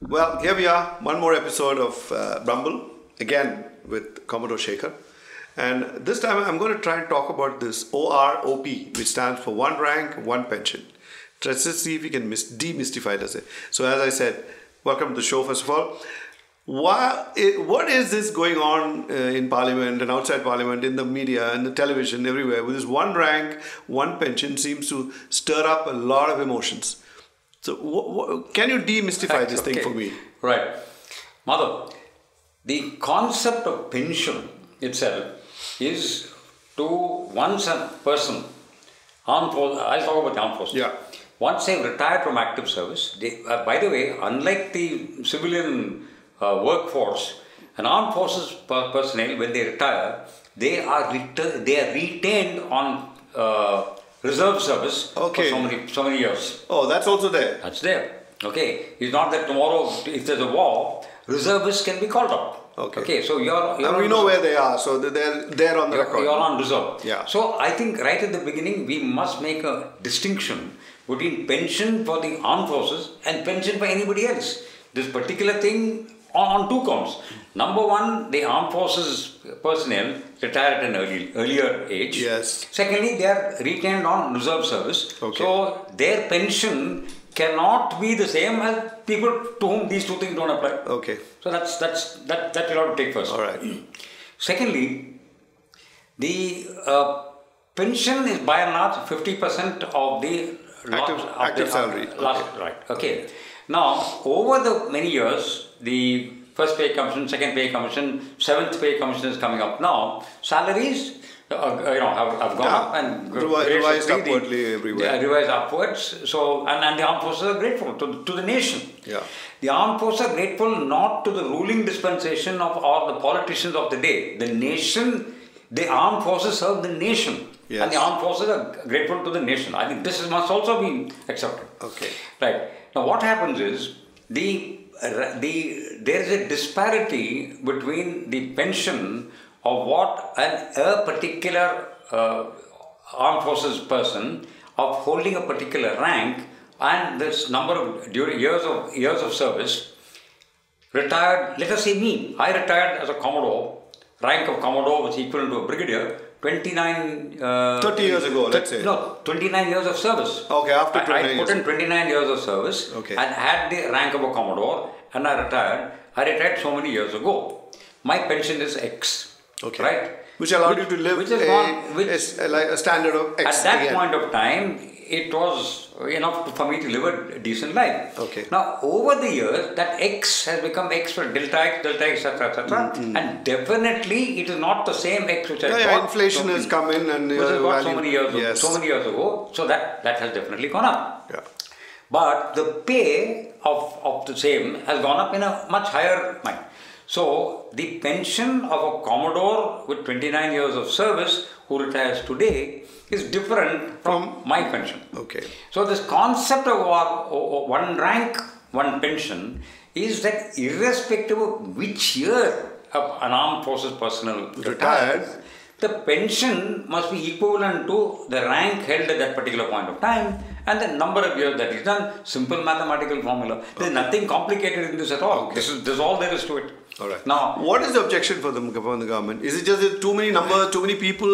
Well, here we are, one more episode of Rumble, again with Commodore Shekhar. And this time I'm going to try and talk about this OROP, which stands for One Rank, One Pension. Let's just see if we can demystify this. So as I said, welcome to the show first of all. What is this going on in Parliament and outside Parliament, in the media and the television, everywhere, with this one rank, one pension seems to stir up a lot of emotions. So can you demystify this thing for me? Right. Madhav, the concept of pension itself is to once a person, armed forces, I'll talk about the armed forces. Yeah. Once they've retired from active service, they, by the way, unlike the civilian workforce, an armed forces personnel, when they retire, they are retained on reserve service for so many years. Oh, that's also there. That's there. Okay. It's not that tomorrow, if there's a war, reservists can be called up. Okay. So you're and we know where they are, so they're on the record. You're on reserve. Yeah. So I think right at the beginning we must make a distinction between pension for the armed forces and pension for anybody else. This particular thing on two counts. Number one, the armed forces personnel retire at an earlier age. Yes. Secondly, they are retained on reserve service. Okay. So their pension cannot be the same as people to whom these two things don't apply. Okay. So that you'll have to take first. All right. Secondly, the pension is by and large 50% of the active salary. Right. Okay. Now, over the many years, the first pay commission, second pay commission, seventh pay commission is coming up now. Salaries, have gone up and revised upwardly everywhere. Revised upwards. So, and the armed forces are grateful to the nation. Yeah. The armed forces are grateful not to the ruling dispensation or the politicians of the day. The nation, the armed forces serve the nation. Yes. And the armed forces are grateful to the nation. I think this must also be accepted. Okay. Right. Now what happens is, there is a disparity between the pension of what a particular armed forces person of holding a particular rank and this number of years of service. Retired, let us say me, I retired as a Commodore, rank of Commodore was equivalent to a brigadier, 30 years ago, let's say. No, 29 years of service. Okay, after 29 years. I put in 29 years of service and had the rank of a Commodore and I retired. I retired so many years ago. My pension is X. Okay. Right? Which allowed you to live like a standard of X. At that point of time, it was enough for me to live a decent life. Okay. Now, over the years, that X has become X for delta X, etc., etc. And definitely, it is not the same X which I got. Yeah, inflation has come in and which I got so many years ago. So that has definitely gone up. Yeah. But the pay of the same has gone up in a much higher mind. So, the pension of a Commodore with 29 years of service who retires today is different from my pension. Okay. So, this concept of one rank, one pension is that irrespective of which year an armed forces personnel retires, the pension must be equivalent to the rank held at that particular point of time and the number of years that is done. Simple mathematical formula. There is nothing complicated in this at all. This is all there is to it. All right. Now, what is the objection from the government? Is it just that too many numbers, too many people,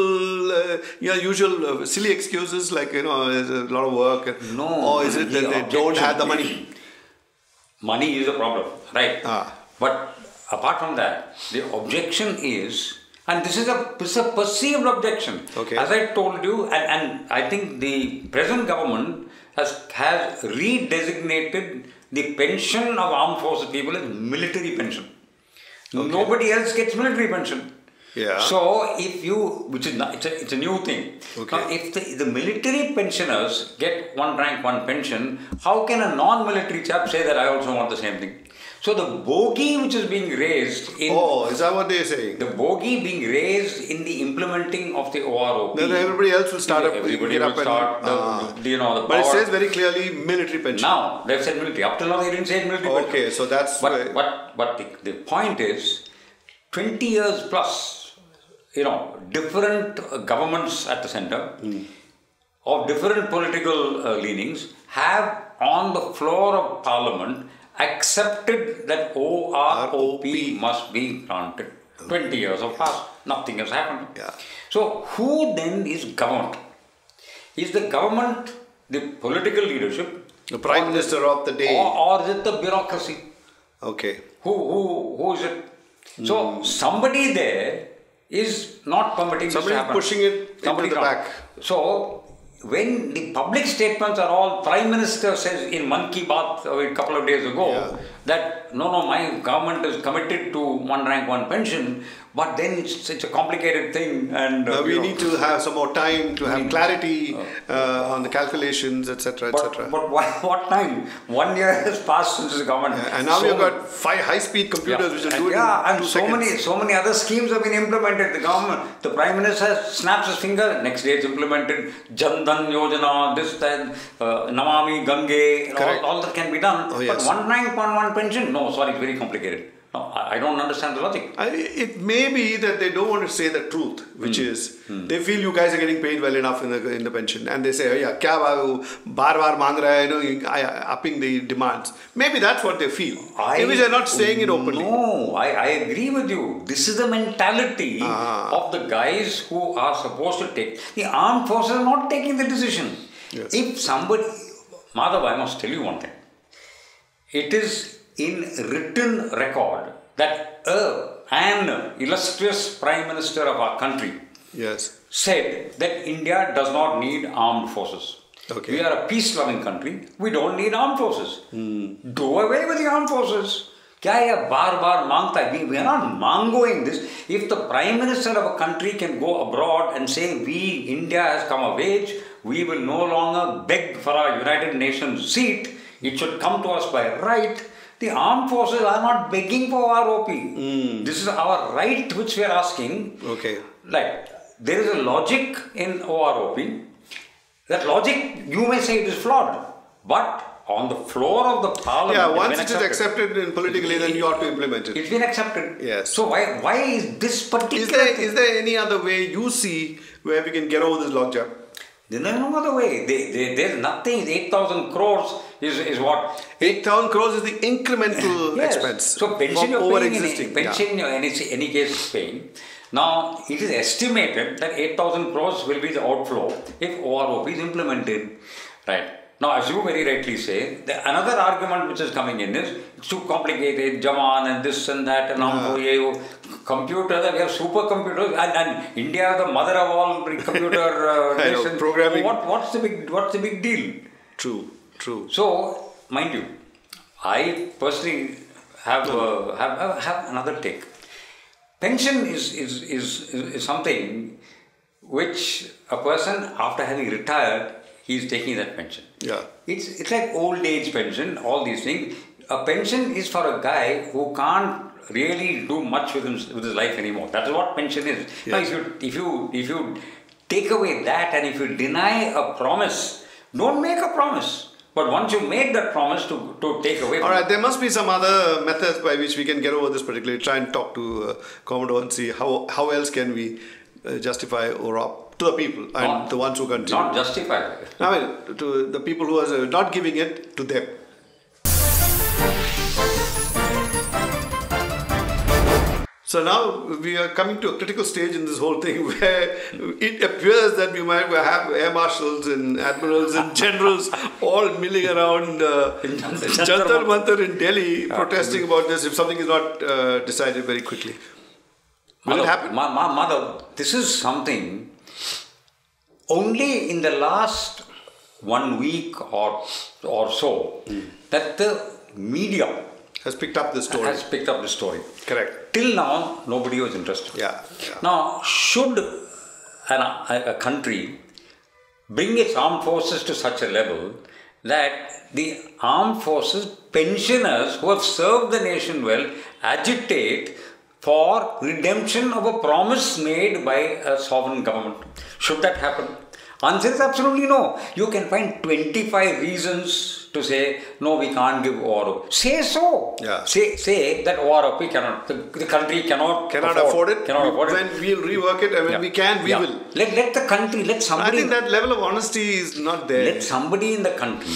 usual silly excuses like, there's a lot of work? No. Or is it that they don't have the money? Money is a problem, right? Ah. But apart from that, the objection is, and this is a perceived objection. Okay. As I told you, and I think the present government has redesignated the pension of armed forces people as military pension. Okay. Nobody else gets military pension. Yeah. So if which is not, it's a new thing. Okay. Now, if the military pensioners get one rank, one pension, how can a non-military chap say that I also want the same thing? So the bogey which is being raised in... Oh, is that what they're saying? The bogey being raised in the implementing of the OROP. Then everybody else will start up. Everybody will start the power. But it says very clearly military pension. Now, they've said military. Up till now they didn't say military pension. Okay, so that's... But the point is, 20 years plus, different governments at the center of different political leanings have on the floor of Parliament accepted that OROP must be granted. 20 years have passed, nothing has happened. Yeah. So who then is government? Is the government the political leadership? The Prime Minister of the day. Or is it the bureaucracy? Okay. Who is it? So somebody there is not permitting this to happen. Somebody pushing it into the back. So when the public statements are all, Prime Minister says in Mann Ki Baat a couple of days ago that no, my government is committed to one rank, one pension, but then it's a complicated thing and we need to have some more time to have clarity on the calculations, etc., etc. But what time? 1 year has passed since the government. And now we've got 5 high-speed computers which will do it in 2 seconds. So many other schemes have been implemented. The government, the Prime Minister snaps his finger, next day it's implemented. Jan Dhan Yojana, this, that, Namami Gange, all that can be done. Oh, yes. But one rank, one pension? No, sorry, it's very complicated. No, I don't understand the logic. It may be that they don't want to say the truth, which is they feel you guys are getting paid well enough in the pension, and they say, oh, yeah, kya bar mang raha hai, upping the demands. Maybe that's what they feel. Maybe they're not saying it openly. No, I agree with you. This is the mentality of the guys who are supposed to take. The armed forces are not taking the decision. Yes. If somebody, Madhav, I must tell you one thing. It is in written record that an illustrious Prime Minister of our country said that India does not need armed forces. Okay. We are a peace-loving country. We don't need armed forces. Do away with the armed forces. Kya ye bar mangta hai? We are not mangoing this. If the Prime Minister of a country can go abroad and say, India has come of age, we will no longer beg for our United Nations seat, it should come to us by right. The armed forces are not begging for ROP. This is our right which we are asking. Okay. Like, there is a logic in OROP. That logic, you may say it is flawed. But on the floor of the parliament... Yeah, once it is accepted politically, then you ought to implement it. It's been accepted. Yes. So why is this particular... Is there any other way you see where we can get over this logjam? There's no other way. There's nothing. 8,000 crores is what? 8,000 crores is the incremental expense. So pension you're paying pension in any case paying. Now it is estimated that 8,000 crores will be the outflow if OROP is implemented. Right. Now, as you very rightly say, another argument which is coming in is it's too complicated, Jaman and this and that and computers, we have supercomputers and India is the mother of all computer nations. Programming. What's the big deal? True. So, mind you, I personally have another take. Pension is something which a person after having retired, he is taking that pension. Yeah. It's like old age pension, all these things. A pension is for a guy who can't really do much with his life anymore. That is what pension is. Yes. Now, if you take away that and if you deny a promise, don't make a promise. But once you make that promise to take away... Alright, there must be some other methods by which we can get over this particularly. Try and talk to Commodore and see how else can we justify OROP to the people and the ones who continue. Not justify. I mean, to the people who are not giving it to them. So now we are coming to a critical stage in this whole thing where it appears that we might have air marshals and admirals and generals all milling around Jantar Mantar in Delhi protesting about this if something is not decided very quickly. Will it happen? Madhav, this is something only in the last 1 week or so that the media has picked up the story. Correct. Till now, nobody was interested. Yeah. Now, should a country bring its armed forces to such a level that the armed forces, pensioners who have served the nation well, agitate for redemption of a promise made by a sovereign government? Should that happen? Answer is absolutely no. You can find 25 reasons to say, no, we can't give OROP. Say so. Yeah. Say that OROP cannot, the country cannot afford it. Cannot afford it. When we'll rework it, and when we can, we will. Let the country, let somebody. I think that level of honesty is not there. Let somebody in the country,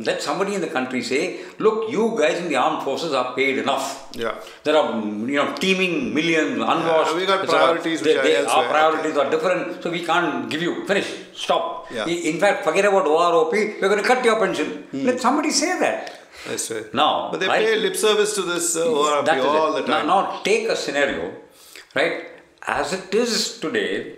let somebody in the country say, look, you guys in the armed forces are paid enough. Yeah. There are teeming millions, unwashed. We got priorities our priorities are different, so we can't give you. Finish. Stop. Yeah. In fact, forget about OROP. We're going to cut your pension. Let somebody say that. I say. Now, but they pay lip service to this OROP all the time. Now, take a scenario, right? As it is today,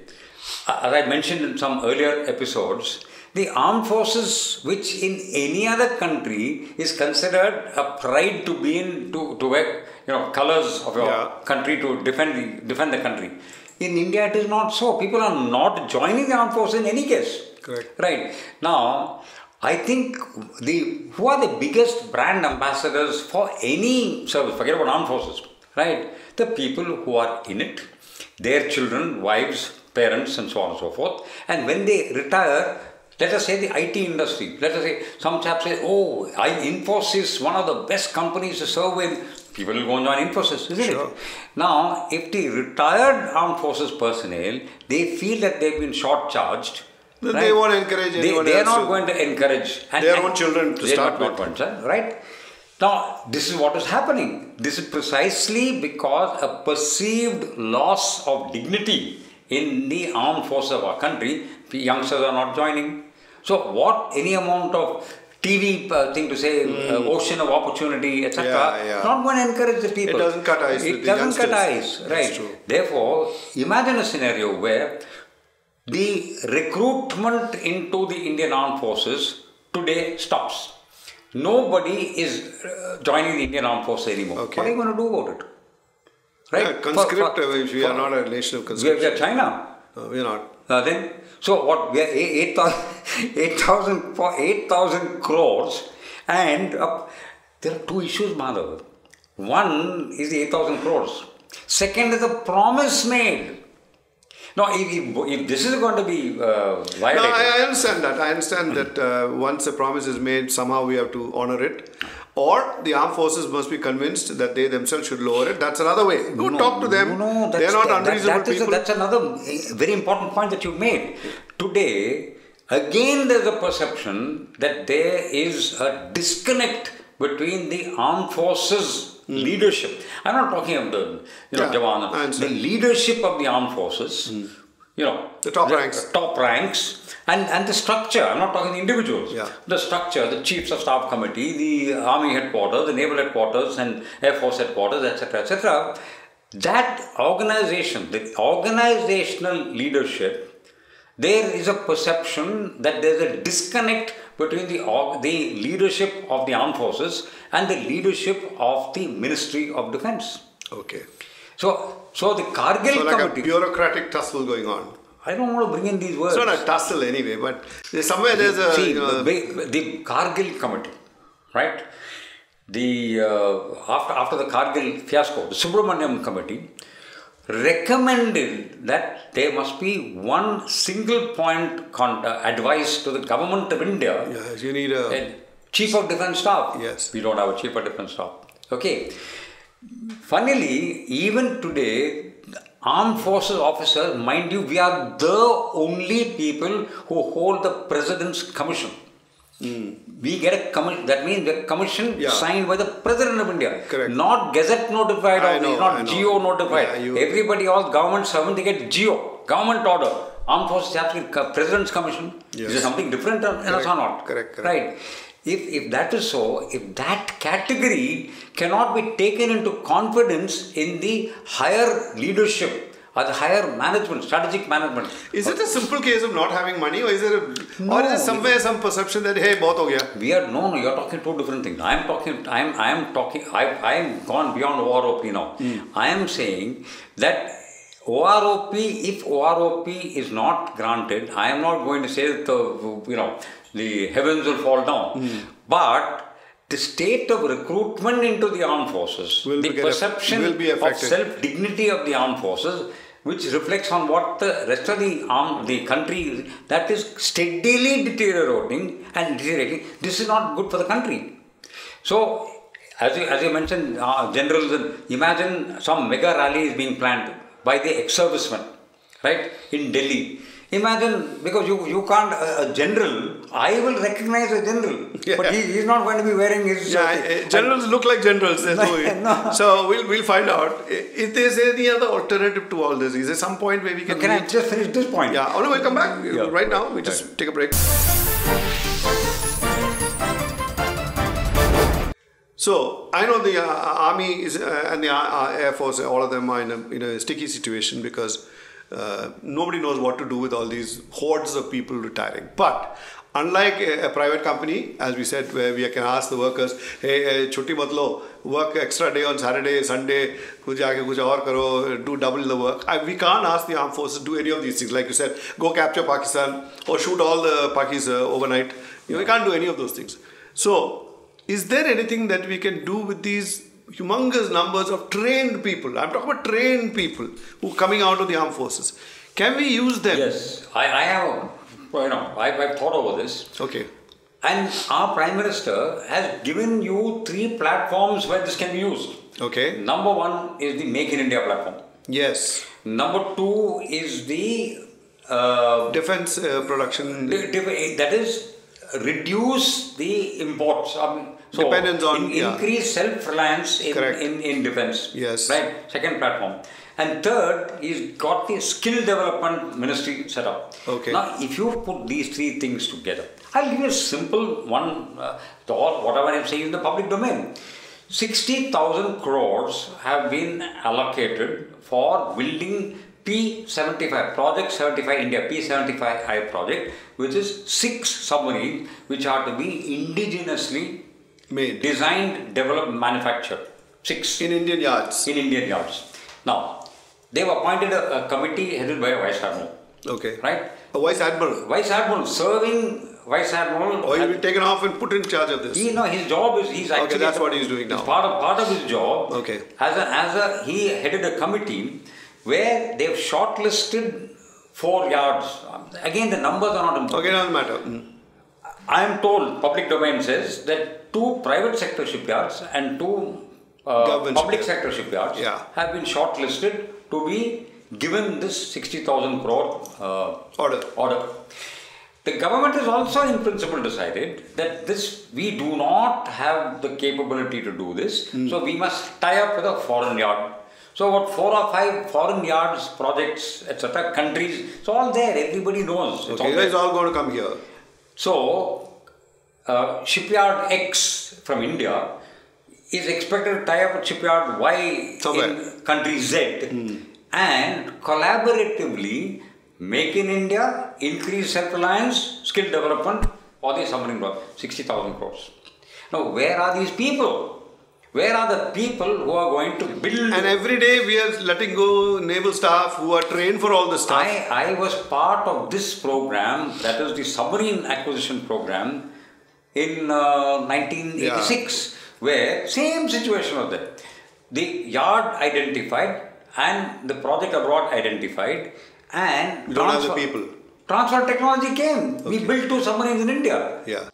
as I mentioned in some earlier episodes, the armed forces, which in any other country is considered a pride to be in, to wear, colors of your country, to defend the country. In India, it is not so. People are not joining the armed forces in any case. Correct. Right. Now, I think who are the biggest brand ambassadors for any service? Forget about armed forces. Right. The people who are in it, their children, wives, parents, and so on and so forth. And when they retire, let us say the IT industry. Let us say some chap says, oh, Infosys is one of the best companies to serve with. People will go and join Infosys, isn't it? Now, if the retired armed forces personnel, they feel that they've been short-charged, right? They won't encourage anyone They are else not going to encourage their own children to start with. Right? Now, this is what is happening. This is precisely because a perceived loss of dignity in the armed forces of our country, the youngsters are not joining. So, any amount of TV thing to say, ocean of opportunity, etc. Not going to encourage the people. It doesn't cut eyes with the youngsters. It doesn't cut eyes, right? Therefore, imagine a scenario where the recruitment into the Indian Armed Forces today stops. Nobody is joining the Indian Armed Forces anymore. Okay. What are you going to do about it? Right? Yeah, conscript, we are not a nation of conscripts. We are China. No, we are not. Then, so what? We are 8,000 crores, and there are two issues, Madhav. One is the 8,000 crores. Second is the promise made. Now, if this is going to be violated... No, I understand that. I understand that once a promise is made, somehow we have to honor it. Or the armed forces must be convinced that they themselves should lower it. That's another way. Go talk to them. They are not unreasonable people. That's another very important point that you made. Today, again there is a perception that there is a disconnect between the armed forces leadership. I'm not talking of the Jawan. The leadership of the armed forces, the top ranks. And the structure, I'm not talking the individuals. The structure, the chiefs of staff committee, the army headquarters, the naval headquarters and air force headquarters, etc., etc. That organization, the organizational leadership, there is a perception that there is a disconnect between the leadership of the armed forces and the leadership of the Ministry of Defence. Okay. So the Kargil committee... So like a bureaucratic tussle going on. I don't want to bring in these words. It's not a tussle anyway, but somewhere there's a... the Kargil committee, right? After the Kargil fiasco, the Subramaniam committee recommended that there must be one single point advice to the government of India. Yes, you need a... Chief of Defence Staff. Yes. We don't have a Chief of Defence Staff. Okay. Funnily, even today, armed forces officers, mind you, we are the only people who hold the President's commission. We get a commission, that means the commission signed by the President of India. Correct. Not Gazette notified or not Geo notified. Yeah, everybody, all government servant, they get Geo, government order. Armed forces have President's commission. Yes. Is there something different or not? Correct. Right. If that is so, if that category cannot be taken into confidence in the higher leadership or the higher management, strategic management. Is it a simple case of not having money, or is it somewhere some perception that hey, bahut ho gaya? You're talking two different things. I am gone beyond OROP now. I am saying that OROP, if OROP is not granted, I am not going to say that the heavens will fall down. But the state of recruitment into the armed forces, the perception of self-dignity of the armed forces which reflects on what the rest of the country that is steadily deteriorating and deteriorating. This is not good for the country. So, as you mentioned, generals, imagine some mega rally is being planned by the ex-servicemen, right, in Delhi. Imagine, because you can't, a general, I will recognize a general, but he's not going to be wearing his... generals look like generals. No. So we'll find out. If there's any other alternative to all this, is there some point where we can... Can I just finish this point? Yeah, oh no, we'll come back. Right now, we just take a break. So, I know the Army is, and the Air Force, all of them are in a sticky situation because nobody knows what to do with all these hordes of people retiring. But unlike a private company, as we said, where we can ask the workers, hey, chutti mat lo, work extra day on Saturday, Sunday, kuch aake kuch aur karo, do double the work. We can't ask the armed forces to do any of these things. Like you said, go capture Pakistan or shoot all the Pakis overnight. We can't do any of those things. So, is there anything that we can do with these humongous numbers of trained people? I'm talking about trained people who are coming out of the armed forces. Can we use them? Yes, I have, I've thought over this. Okay. And our Prime Minister has given you 3 platforms where this can be used. Okay. Number 1 is the Make in India platform. Yes. Number 2 is the... defense production. That is, reduce the imports. So dependence on increase self-reliance in defense. Yes. Right. Second platform. And third, he's got the skill development ministry set up. Okay. Now, if you put these 3 things together, I'll give you a simple one. Whatever I'm saying is the public domain. 60,000 crores have been allocated for building P75, Project 75 India, P75I project, which is 6 submarines which are to be indigenously made, designed, developed, manufactured. 6. In Indian yards. In Indian yards. Now, they've appointed a committee headed by a Vice Admiral. Okay. Right? A Vice Admiral? Vice Admiral, serving Vice Admiral. Or he'll be taken off and put in charge of this? His job is, he's actually... Okay, that's what he's doing now. Part of his job. Okay. He headed a committee where they've shortlisted 4 yards. Again, the numbers are not important. Okay, doesn't matter. I am told, public domain says, that 2 private sector shipyards and 2 public sector shipyards have been shortlisted to be given this 60,000 crore order. The government has also in principle decided that we do not have the capability to do this, so we must tie up with a foreign yard. So about 4 or 5 foreign yards, projects, etc., countries, it's all there, everybody knows. Okay, it's all going to come here. So, shipyard X from India is expected to tie up with shipyard Y in country Z and collaboratively make in India, increase self-reliance, skill development for the submarine project, 60,000 crores. Now, where are these people? Where are the people who are going to build? And every day we are letting go naval staff who are trained for all this stuff. I was part of this program, that is the submarine acquisition program in 1986, where same situation was there. The yard identified and the project abroad identified and transfer technology came. Okay. We built 2 submarines in India. Yeah.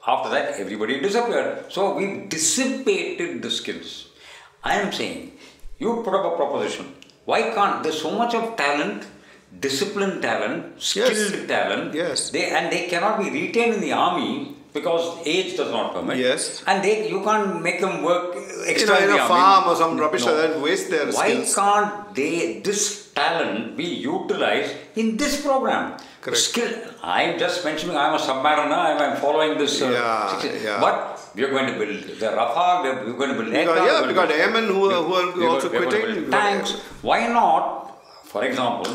After that, everybody disappeared. So we dissipated the skills. I am saying, you put up a proposition. Why can't? There's so much of talent, disciplined talent, skilled talent. Yes. They cannot be retained in the army because age does not permit. Yes. And you can't make them work extra in a farm or some rubbish like that, waste their skills. Why can't this talent be utilized in this program? Correct. I'm just mentioning I'm a submariner, I'm following this. But we are going to build the Rafale, we are going to build aircraft. We got airmen who are also quitting. Tanks. Why not, for example,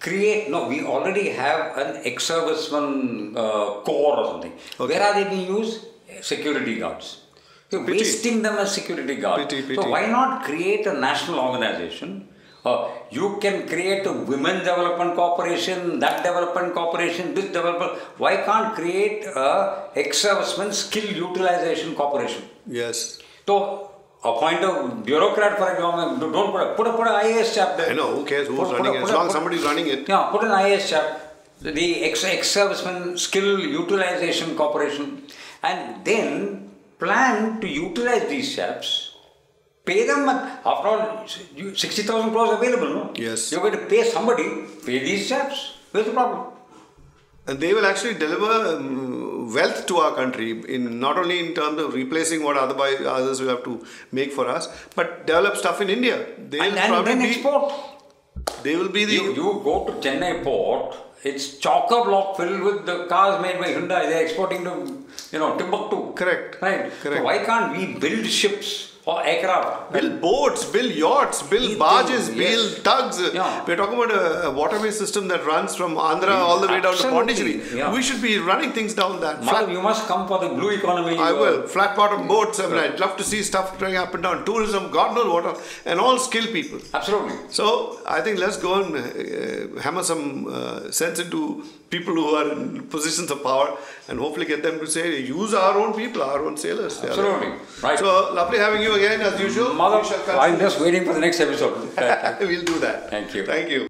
we already have an ex-serviceman corps or something. Okay. Where are they being used? Security guards. You're wasting them as security guards. So why not create a national organization? You can create a Women's Development Corporation, that development corporation, this development. Why can't create a ex-serviceman skill utilization corporation? Yes. So appoint a bureaucrat for example. Don't put an IAS chap there. I know, who cares who's running it? As long as somebody's running it. Yeah, put an IAS chap. The ex-serviceman skill utilization corporation, and then plan to utilize these chaps, pay them. After all, 60,000 crores available, no? Yes. You're going to pay somebody, pay these chaps. Where's the problem? And they will actually deliver wealth to our country, in not only in terms of replacing what otherwise others will have to make for us, but develop stuff in India. And then export. They will be the... You go to Chennai port, it's chock-a-block filled with the cars made by Hyundai. They're exporting to, Timbuktu. Correct. Right. Correct. So why can't we build ships or aircraft? Build boats, build yachts, build barges, build tugs. Yeah. We're talking about a waterway system that runs from Andhra all the way down to Pondicherry. Yeah. We should be running things down that. Madhav, you must come for the blue economy. I will. Flat bottom boats. I mean, I'd love to see stuff going up and down. Tourism, God knows what, and all skilled people. Absolutely. So I think let's go and hammer some sense into people who are in positions of power, and hopefully get them to say, use our own people, our own sailors. Absolutely. Right. So lovely having you again as usual. Madhav, I'm just waiting for the next episode. We'll do that. Thank you. Thank you.